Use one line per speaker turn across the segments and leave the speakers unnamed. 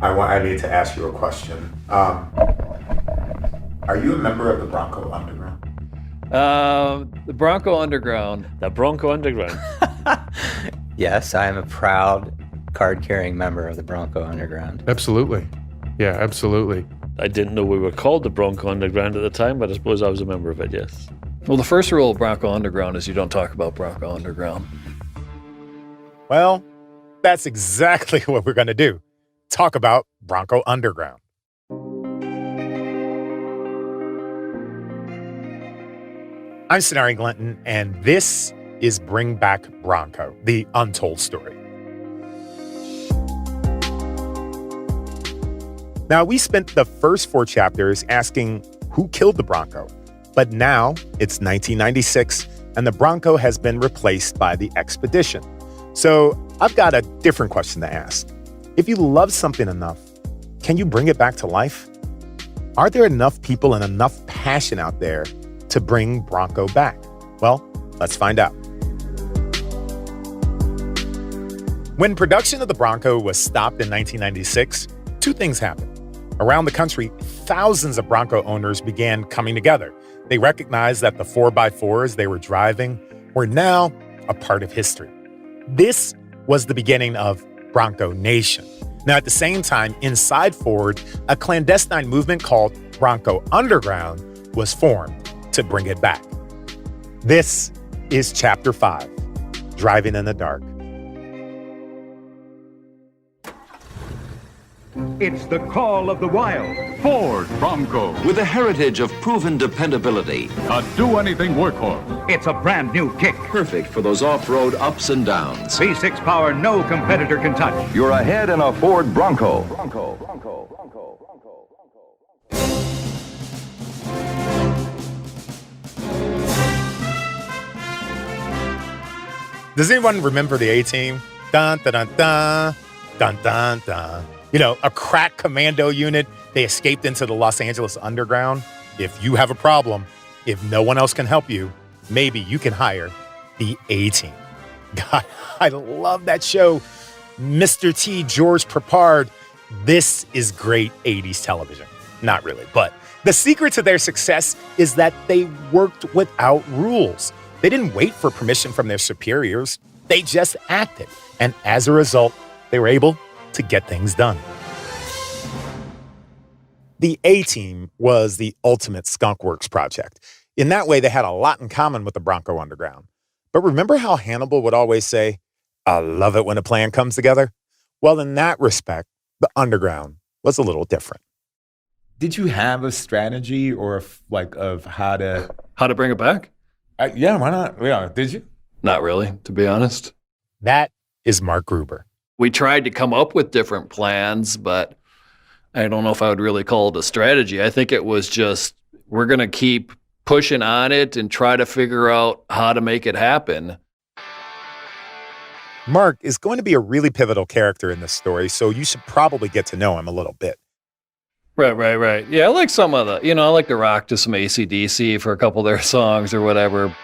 I need to ask you a question. Are you a member of the Bronco Underground?
The Bronco Underground.
The Bronco Underground.
Yes, I am a proud card-carrying member of the Bronco Underground.
Absolutely. Yeah, absolutely.
I didn't know we were called the Bronco Underground at the time, but I suppose I was a member of it, yes.
Well, the first rule of Bronco Underground is you don't talk about Bronco Underground.
Well, that's exactly what we're going to do. Talk about Bronco Underground. I'm Sonari Glinton, and this is Bring Back Bronco, the untold story. Now, we spent the first 4 chapters asking who killed the Bronco, but now it's 1996, and the Bronco has been replaced by the Expedition. So I've got a different question to ask. If you love something enough, can you bring it back to life? Are there enough people and enough passion out there to bring Bronco back? Well, let's find out. When production of the Bronco was stopped in 1996, 2 things happened. Around the country, thousands of Bronco owners began coming together. They recognized that the 4x4s they were driving were now a part of history. This was the beginning of Bronco Nation. Now, at the same time, inside Ford, a clandestine movement called Bronco Underground was formed to bring it back. This is Chapter 5, Driving in the Dark.
It's the call of the wild. Ford Bronco.
With a heritage of proven dependability.
A do-anything workhorse. It's a brand new kick.
Perfect for those off-road ups and downs.
V6 power no competitor can touch.
You're ahead in a Ford Bronco.
Does anyone remember the A-Team? Dun, dun, dun, dun, dun, dun, dun. You know, a crack commando unit. They escaped into the Los Angeles underground. If you have a problem, if no one else can help you, maybe you can hire the A-Team. God, I love that show. Mr. T, George Papard. This is great 80s television. Not really, but the secret to their success is that they worked without rules. They didn't wait for permission from their superiors. They just acted. And as a result, they were able to get things done. The A-Team was the ultimate Skunk Works project. In that way, they had a lot in common with the Bronco Underground. But remember how Hannibal would always say, "I love it when a plan comes together"? Well, in that respect, the Underground was a little different.
Did you have a strategy or of how to
bring it back?
Yeah, why not? Yeah, did you?
Not really, to be honest.
That is Mark Gruber.
We tried to come up with different plans, but I don't know if I would really call it a strategy. I think it was just, we're going to keep pushing on it and try to figure out how to make it happen.
Mark is going to be a really pivotal character in this story, so you should probably get to know him a little bit.
Right. Yeah, I like some of the, I like to rock to some AC/DC for a couple of their songs or whatever.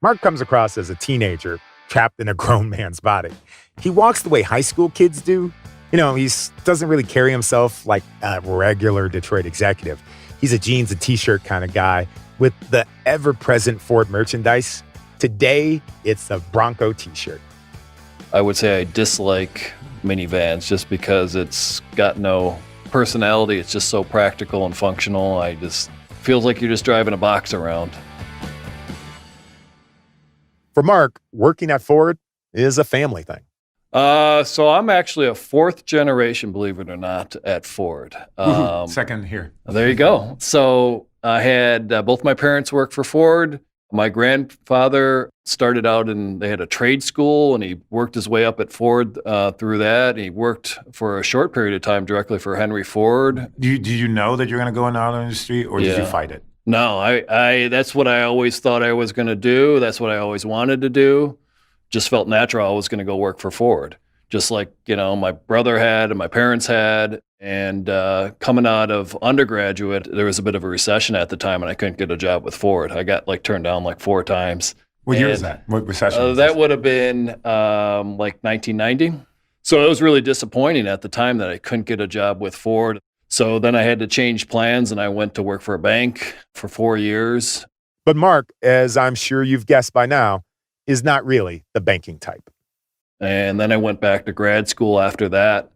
Mark comes across as a teenager trapped in a grown man's body. He walks the way high school kids do. He doesn't really carry himself like a regular Detroit executive. He's a jeans and t-shirt kind of guy with the ever-present Ford merchandise. Today, it's a Bronco t-shirt.
I would say I dislike minivans just because it's got no personality. It's just so practical and functional. Feels like you're just driving a box around.
For Mark, working at Ford is a family thing.
So I'm actually a 4th generation, believe it or not, at Ford.
Second here.
There you go. So I had both my parents work for Ford. My grandfather started out they had a trade school, and he worked his way up at Ford through that. He worked for a short period of time directly for Henry Ford.
Did you know that you're going to go in the auto industry, or did you fight it?
No, I that's what I always thought I was going to do. That's what I always wanted to do. Just felt natural I was going to go work for Ford. Just like, my brother had and my parents had. And coming out of undergraduate, there was a bit of a recession at the time, and I couldn't get a job with Ford. I got turned down 4 times.
What year is that? What recession?
That would have been 1990. So it was really disappointing at the time that I couldn't get a job with Ford. So then I had to change plans and I went to work for a bank for 4 years.
But Mark, as I'm sure you've guessed by now, is not really the banking type.
And then I went back to grad school after that.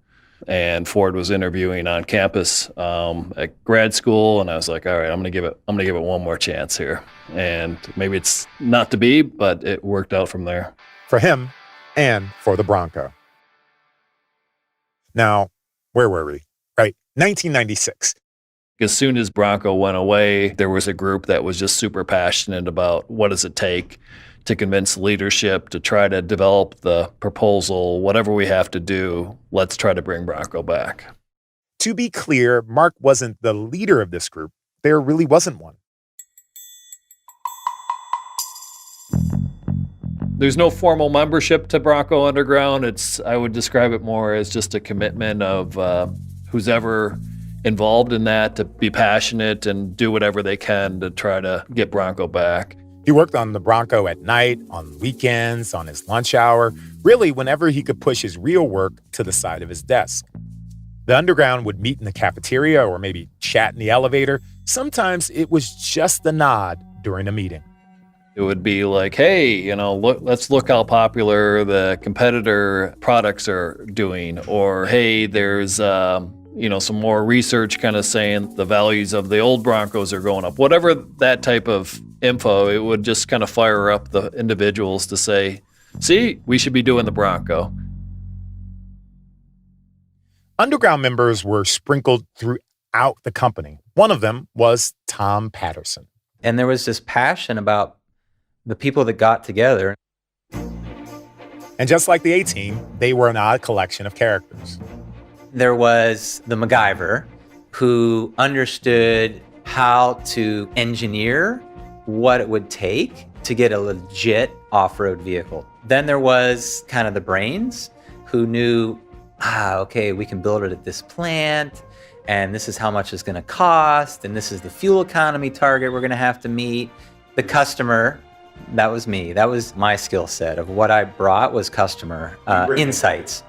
And Ford was interviewing on campus at grad school, and I was like, "All right, I'm gonna give it one more chance here." And maybe it's not to be, but it worked out from there.
For him and for the Bronco. Now, where were we? Right, 1996.
As soon as Bronco went away, there was a group that was just super passionate about what does it take to convince leadership to try to develop the proposal, whatever we have to do, let's try to bring Bronco back.
To be clear, Mark wasn't the leader of this group. There really wasn't one.
There's no formal membership to Bronco Underground. I would describe it more as just a commitment of who's ever involved in that to be passionate and do whatever they can to try to get Bronco back.
He worked on the Bronco at night, on weekends, on his lunch hour, really whenever he could push his real work to the side of his desk. The Underground would meet in the cafeteria or maybe chat in the elevator. Sometimes it was just a nod during a meeting.
It would be like, hey, let's look how popular the competitor products are doing. Or, hey, there's, some more research kind of saying the values of the old Broncos are going up. Whatever that type of info, it would just kind of fire up the individuals to say, see, we should be doing the Bronco.
Underground members were sprinkled throughout the company. One of them was Tom Patterson.
And there was this passion about the people that got together.
And just like the A-Team, they were an odd collection of characters.
There was the MacGyver, who understood how to engineer what it would take to get a legit off-road vehicle. Then there was kind of the brains, who knew, okay, we can build it at this plant, and this is how much it's going to cost, and this is the fuel economy target we're going to have to meet. The customer, that was me. That was my skill set of what I brought was customer insights.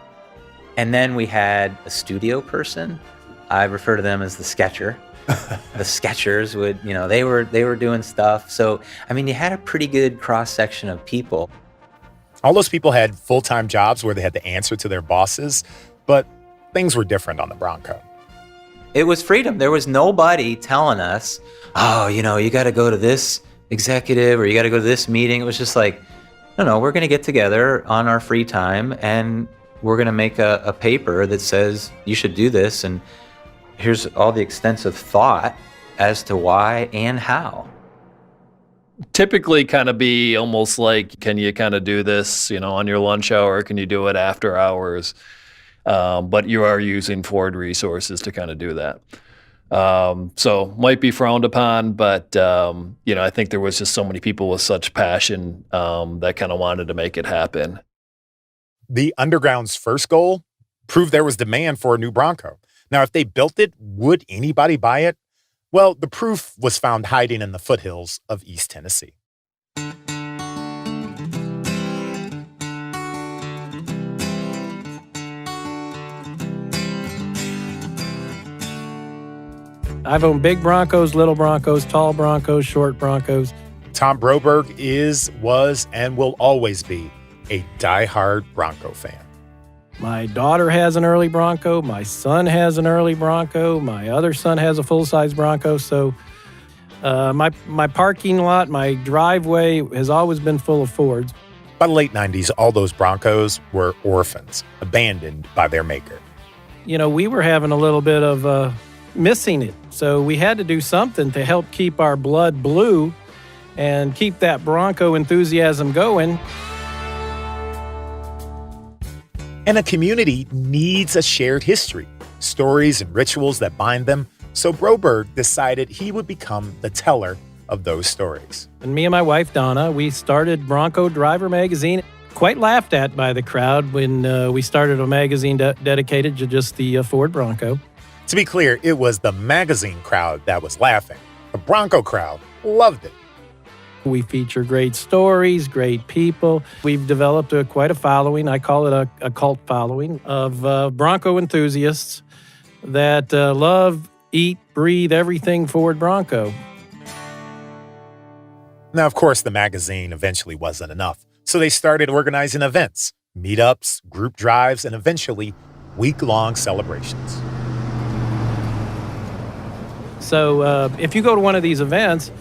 And then we had a studio person. I refer to them as the sketcher. The sketchers would, they were doing stuff. So, you had a pretty good cross-section of people.
All those people had full-time jobs where they had to answer to their bosses, but things were different on the Bronco.
It was freedom. There was nobody telling us, you got to go to this executive or you got to go to this meeting. It was just like, no, we're going to get together on our free time and we're going to make a paper that says you should do this. And here's all the extensive thought as to why and how.
Typically kind of be almost like, can you kind of do this, on your lunch hour? Can you do it after hours? But you are using Ford resources to kind of do that. So might be frowned upon, but, I think there was just so many people with such passion that kind of wanted to make it happen.
The Underground's first goal? Prove there was demand for a new Bronco. Now, if they built it, would anybody buy it? Well, the proof was found hiding in the foothills of East Tennessee.
I've owned big Broncos, little Broncos, tall Broncos, short Broncos.
Tom Broberg is, was, and will always be a diehard Bronco fan.
My daughter has an early Bronco. My son has an early Bronco. My other son has a full-size Bronco. So my parking lot, my driveway has always been full of Fords.
By the late 90s, all those Broncos were orphans, abandoned by their maker.
We were having a little bit of missing it. So we had to do something to help keep our blood blue and keep that Bronco enthusiasm going.
And a community needs a shared history, stories and rituals that bind them. So Broberg decided he would become the teller of those stories.
And me and my wife, Donna, we started Bronco Driver magazine. Quite laughed at by the crowd when we started a magazine dedicated to just the Ford Bronco.
To be clear, it was the magazine crowd that was laughing. The Bronco crowd loved it.
We feature great stories, great people. We've developed quite a following. I call it a cult following of Bronco enthusiasts that love, eat, breathe everything Ford Bronco.
Now, of course, the magazine eventually wasn't enough, so they started organizing events, meetups, group drives, and eventually week-long celebrations.
So if you go to one of these events,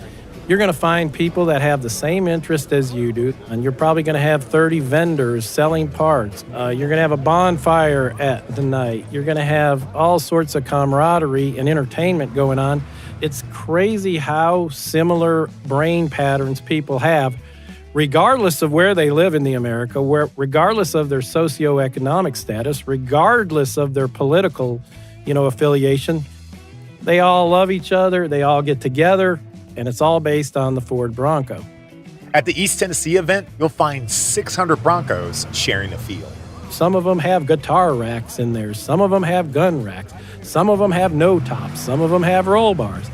you're going to find people that have the same interest as you do, and you're probably going to have 30 vendors selling parts. You're going to have a bonfire at the night. You're going to have all sorts of camaraderie and entertainment going on. It's crazy how similar brain patterns people have, regardless of where they live in the America, regardless of their socioeconomic status, regardless of their political, affiliation. They all love each other. They all get together. And it's all based on the Ford Bronco.
At the East Tennessee event, you'll find 600 Broncos sharing a field.
Some of them have guitar racks in there. Some of them have gun racks. Some of them have no tops. Some of them have roll bars.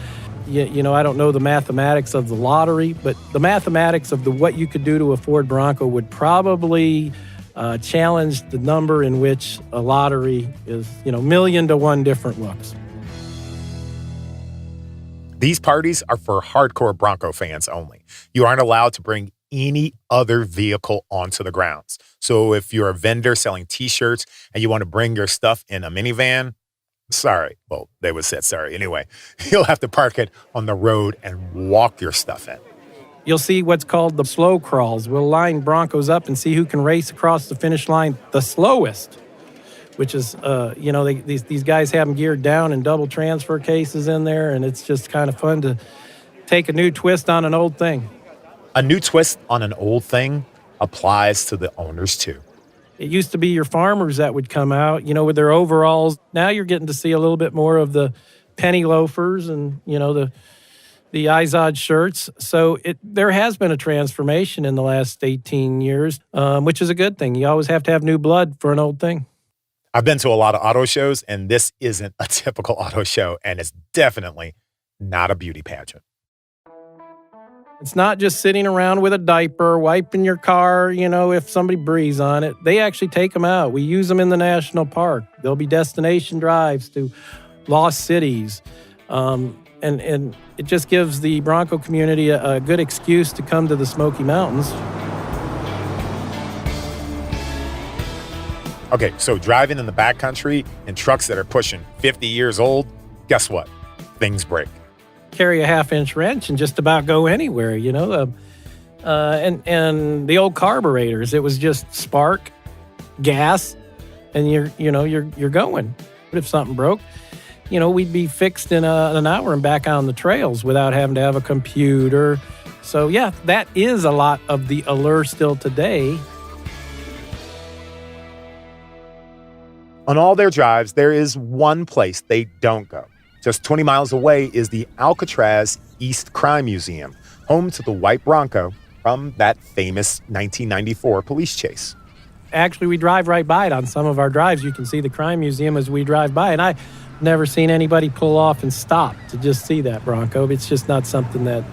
I don't know the mathematics of the lottery, but the mathematics of what you could do to a Ford Bronco would probably challenge the number in which a lottery is, 1,000,000 to 1 different looks.
These parties are for hardcore Bronco fans only. You aren't allowed to bring any other vehicle onto the grounds. So if you're a vendor selling T-shirts and you want to bring your stuff in a minivan, sorry. Well, they would say sorry anyway. You'll have to park it on the road and walk your stuff in.
You'll see what's called the slow crawls. We'll line Broncos up and see who can race across the finish line the slowest, which is, these guys have them geared down and double transfer cases in there, and it's just kind of fun to take a new twist on an old thing.
A new twist on an old thing applies to the owners too.
It used to be your farmers that would come out, with their overalls. Now you're getting to see a little bit more of the penny loafers and, the Izod shirts. So there has been a transformation in the last 18 years, which is a good thing. You always have to have new blood for an old thing.
I've been to a lot of auto shows, and this isn't a typical auto show, and it's definitely not a beauty pageant.
It's not just sitting around with a diaper, wiping your car, if somebody breathes on it. They actually take them out. We use them in the national park. There'll be destination drives to lost cities. And it just gives the Bronco community a good excuse to come to the Smoky Mountains.
Okay, so driving in the backcountry in trucks that are pushing 50 years old, guess what? Things break.
Carry a half-inch wrench and just about go anywhere, and the old carburetors, it was just spark, gas, and you're going. But if something broke, we'd be fixed in an hour and back on the trails without having to have a computer. So yeah, that is a lot of the allure still today.
On all their drives, there is one place they don't go. Just 20 miles away is the Alcatraz East Crime Museum, home to the white Bronco from that famous 1994 police chase.
Actually, we drive right by it on some of our drives. You can see the crime museum as we drive by, and I've never seen anybody pull off and stop to just see that Bronco. It's just not something that,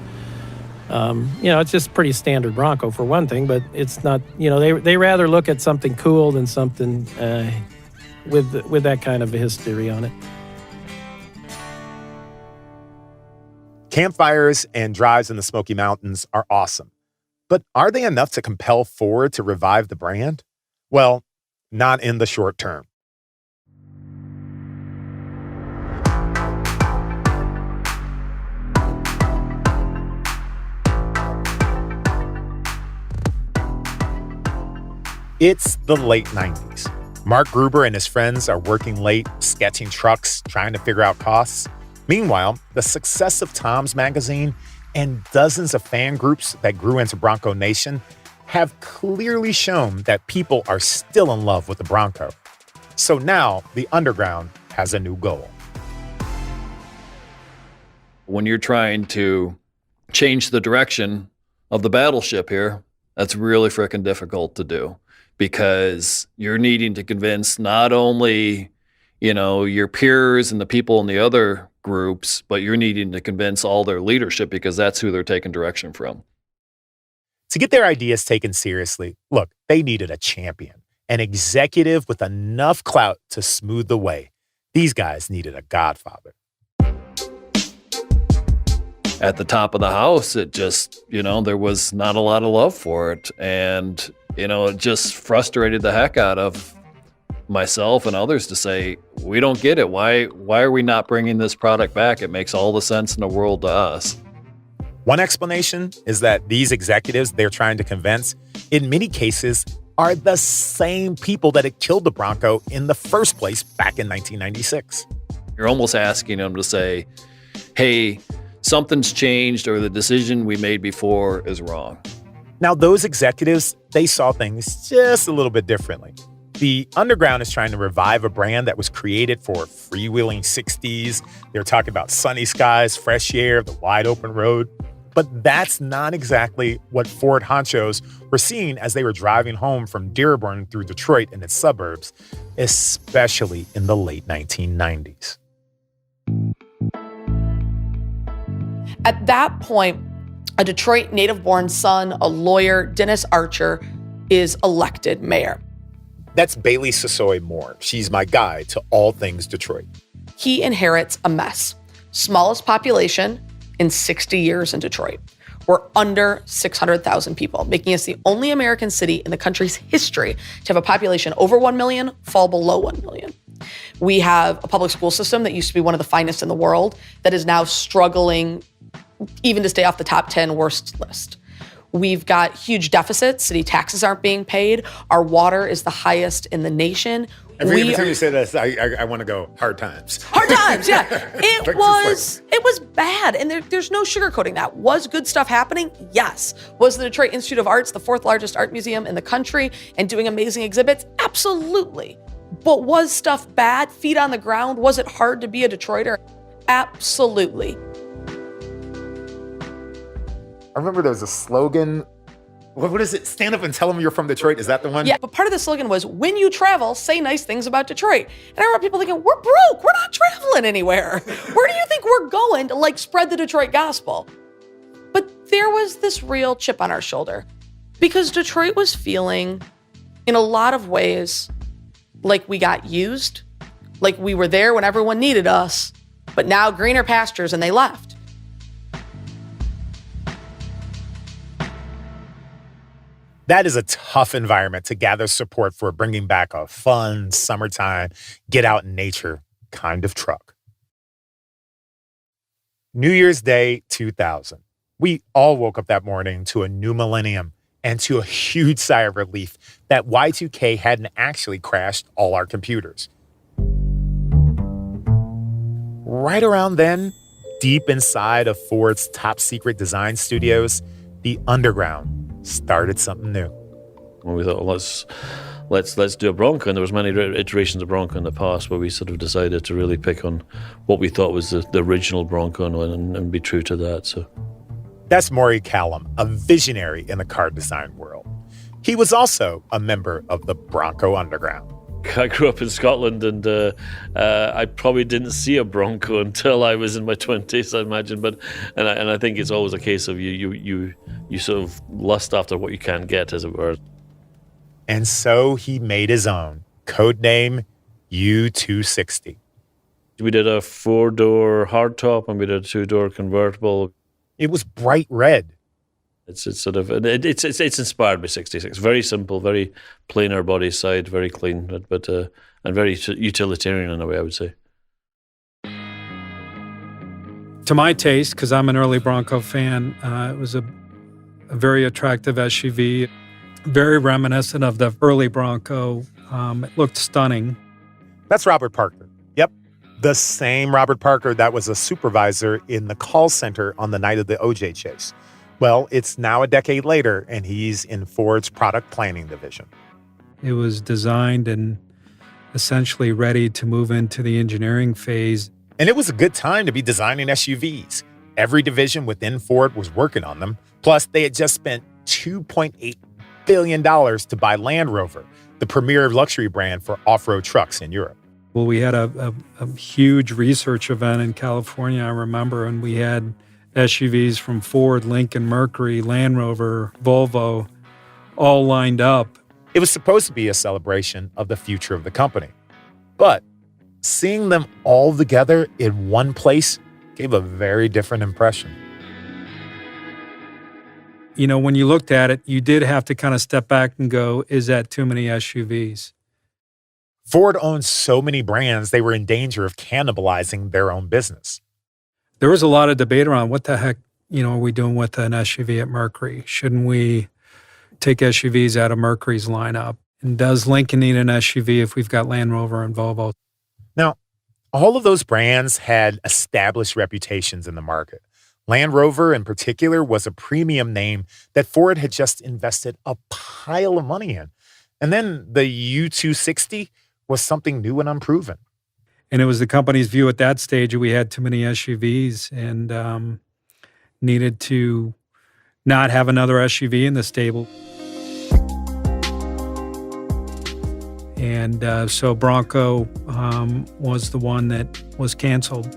it's just pretty standard Bronco for one thing, but it's not, they rather look at something cool than something with that kind of a history on it.
Campfires and drives in the Smoky Mountains are awesome, but are they enough to compel Ford to revive the brand? Well, not in the short term. It's the late 90s. Mark Gruber and his friends are working late, sketching trucks, trying to figure out costs. Meanwhile, the success of Tom's Magazine and dozens of fan groups that grew into Bronco Nation have clearly shown that people are still in love with the Bronco. So now the underground has a new goal.
When you're trying to change the direction of the battleship here, that's really frickin' difficult to do, because you're needing to convince not only, your peers and the people in the other groups, but you're needing to convince all their leadership, because that's who they're taking direction from.
To get their ideas taken seriously, look, they needed a champion, an executive with enough clout to smooth the way. These guys needed a godfather.
At the top of the house, it just, there was not a lot of love for it. And, it just frustrated the heck out of myself and others to say, we don't get it. Why are we not bringing this product back? It makes all the sense in the world to us.
One explanation is that these executives they're trying to convince, in many cases, are the same people that had killed the Bronco in the first place back in 1996.
You're almost asking them to say, hey, something's changed or the decision we made before is wrong.
Now, those executives, they saw things just a little bit differently. The Underground is trying to revive a brand that was created for freewheeling 60s. They're talking about sunny skies, fresh air, the wide open road. But that's not exactly what Ford honchos were seeing as they were driving home from Dearborn through Detroit and its suburbs, especially in the late 1990s.
At that point, a Detroit native-born son, a lawyer, Dennis Archer, is elected mayor.
That's Bailey Sissoy Moore. She's my guide to all things Detroit.
He inherits a mess. Smallest population in 60 years in Detroit. We're under 600,000 people, making us the only American city in the country's history to have a population over 1 million fall below 1 million. We have a public school system that used to be one of the finest in the world that is now struggling even to stay off the top 10 worst list. We've got huge deficits. City taxes aren't being paid. Our water is the highest in the nation.
Every time you say this, I want to go hard times.
Hard times, yeah. It was bad, and there's no sugarcoating that. Was good stuff happening? Yes. Was the Detroit Institute of Arts the fourth largest art museum in the country and doing amazing exhibits? Absolutely. But was stuff bad? Feet on the ground? Was it hard to be a Detroiter? Absolutely.
I remember there was a slogan. What is it? Stand up and tell them you're from Detroit. Is that the one?
Yeah, but part of the slogan was, when you travel, say nice things about Detroit. And I remember people thinking, we're broke. We're not traveling anywhere. Where do you think we're going to spread the Detroit gospel? But there was this real chip on our shoulder because Detroit was feeling, in a lot of ways, like we got used, like we were there when everyone needed us, but now greener pastures and they left.
That is a tough environment to gather support for bringing back a fun, summertime, get out in nature kind of truck. New Year's Day 2000. We all woke up that morning to a new millennium and to a huge sigh of relief that Y2K hadn't actually crashed all our computers. Right around then, deep inside of Ford's top secret design studios, the Underground started something new.
Well, we thought, let's do a Bronco, and there was many iterations of Bronco in the past, where we sort of decided to really pick on what we thought was the original Bronco and be true to that. So
that's Maury Callum, a visionary in the car design world. He was also a member of the Bronco Underground.
I grew up in Scotland, and I probably didn't see a Bronco until I was in my 20s, I imagine. But I think it's always a case of you sort of lust after what you can get, as it were.
And so he made his own, codename U260.
We did a 4-door hardtop, and we did a 2-door convertible.
It was bright red.
It's inspired by 66. Very simple, very plainer body side, very clean, but and very utilitarian in a way, I would say.
To my taste, because I'm an early Bronco fan, it was a very attractive SUV, very reminiscent of the early Bronco. It looked stunning.
That's Robert Parker. Yep, the same Robert Parker that was a supervisor in the call center on the night of the OJ chase. Well, it's now a decade later, and he's in Ford's product planning division.
It was designed and essentially ready to move into the engineering phase.
And it was a good time to be designing SUVs. Every division within Ford was working on them. Plus, they had just spent $2.8 billion to buy Land Rover, the premier luxury brand for off-road trucks in Europe.
Well, we had a huge research event in California, I remember, and we had SUVs from Ford, Lincoln, Mercury, Land Rover, Volvo, all lined up.
It was supposed to be a celebration of the future of the company. But seeing them all together in one place gave a very different impression.
You know, when you looked at it, you did have to kind of step back and go, is that too many SUVs?
Ford owns so many brands, they were in danger of cannibalizing their own business.
There was a lot of debate around what the heck, are we doing with an SUV at Mercury? Shouldn't we take SUVs out of Mercury's lineup? And does Lincoln need an SUV if we've got Land Rover and Volvo?
Now, all of those brands had established reputations in the market. Land Rover in particular was a premium name that Ford had just invested a pile of money in. And then the U260 was something new and unproven.
And it was the company's view at that stage that we had too many SUVs and needed to not have another SUV in the stable. And so Bronco was the one that was canceled.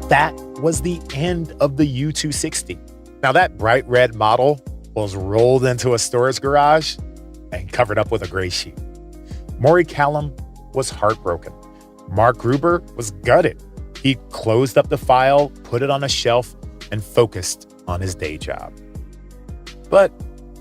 That was the end of the U260. Now that bright red model was rolled into a storage garage and covered up with a gray sheet. Maury Callum was heartbroken. Mark Gruber was gutted. He closed up the file, put it on a shelf, and focused on his day job. But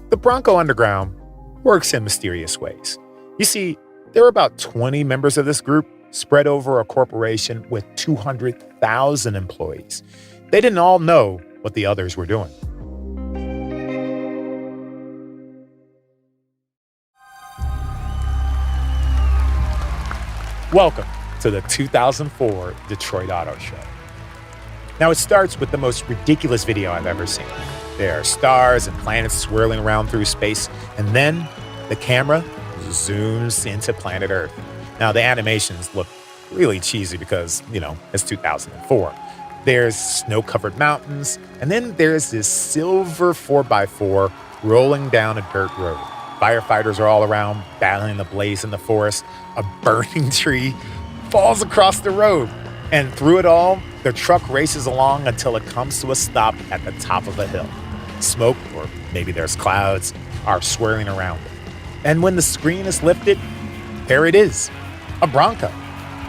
the Bronco Underground works in mysterious ways. You see, there were about 20 members of this group spread over a corporation with 200,000 employees. They didn't all know what the others were doing. Welcome to the 2004 Detroit Auto Show. Now, it starts with the most ridiculous video I've ever seen. There are stars and planets swirling around through space, and then the camera zooms into planet Earth. Now, the animations look really cheesy because, it's 2004. There's snow-covered mountains, and then there's this silver 4x4 rolling down a dirt road. Firefighters are all around, battling the blaze in the forest. A burning tree falls across the road. And through it all, the truck races along until it comes to a stop at the top of a hill. Smoke, or maybe there's clouds, are swirling around it. And when the screen is lifted, there it is, a Bronco.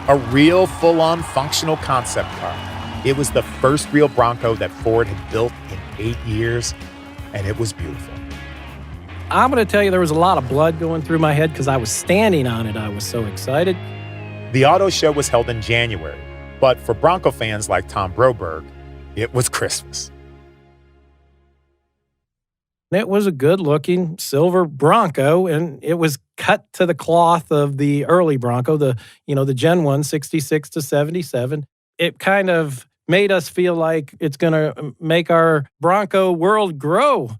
A real full-on functional concept car. It was the first real Bronco that Ford had built in 8 years, and it was beautiful.
I'm going to tell you there was a lot of blood going through my head because I was standing on it. I was so excited.
The auto show was held in January, but for Bronco fans like Tom Broberg, it was Christmas.
It was a good-looking silver Bronco, and it was cut to the cloth of the early Bronco, the Gen 1, 66 to 77. It kind of made us feel like it's going to make our Bronco world grow.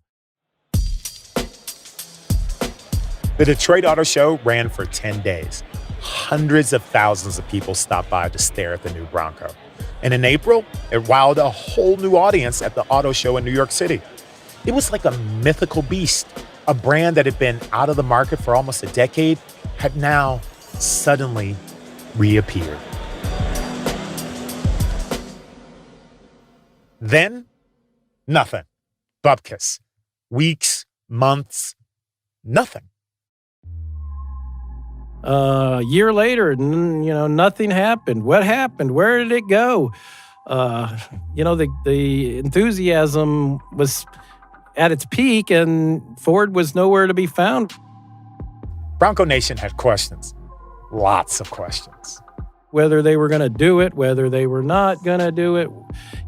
The Detroit Auto Show ran for 10 days. Hundreds of thousands of people stopped by to stare at the new Bronco. And in April, it wowed a whole new audience at the auto show in New York City. It was like a mythical beast. A brand that had been out of the market for almost a decade had now suddenly reappeared. Then, nothing. Bupkis. Weeks, months, nothing.
A year later, nothing happened. What happened? Where did it go? The enthusiasm was at its peak, and Ford was nowhere to be found.
Bronco Nation had questions. Lots of questions.
Whether they were going to do it, whether they were not going to do it.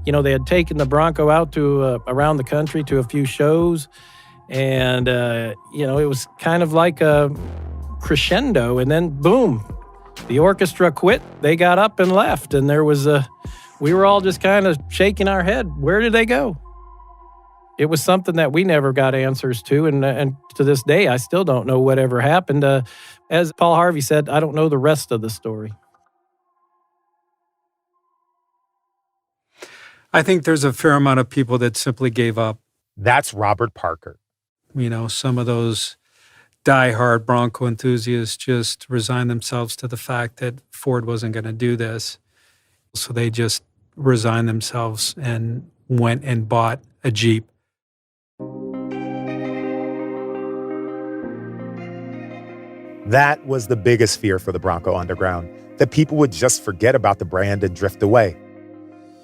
They had taken the Bronco out to around the country to a few shows, and it was kind of like a crescendo, and then boom, the orchestra quit. They got up and left, and we were all just kind of shaking our head. Where did they go? It was something that we never got answers to, and to this day, I still don't know whatever happened. As Paul Harvey said, I don't know the rest of the story.
I think there's a fair amount of people that simply gave up.
That's Robert Parker.
Some of those diehard Bronco enthusiasts just resigned themselves to the fact that Ford wasn't going to do this. So they just resigned themselves and went and bought a Jeep.
That was the biggest fear for the Bronco Underground, that people would just forget about the brand and drift away.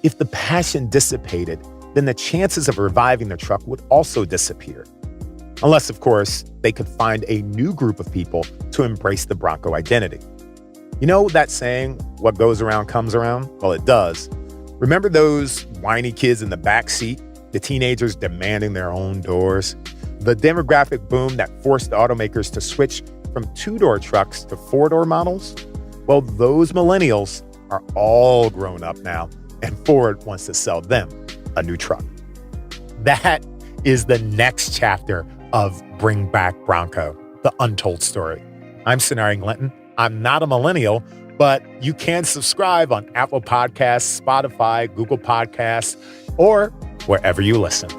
If the passion dissipated, then the chances of reviving the truck would also disappear. Unless, of course, they could find a new group of people to embrace the Bronco identity. You know that saying, what goes around comes around? Well, it does. Remember those whiny kids in the back seat, the teenagers demanding their own doors? The demographic boom that forced the automakers to switch from two-door trucks to four-door models? Well, those millennials are all grown up now, and Ford wants to sell them a new truck. That is the next chapter of Bring Back Bronco, the untold story. I'm Sonari Glinton. I'm not a millennial, but you can subscribe on Apple Podcasts, Spotify, Google Podcasts, or wherever you listen.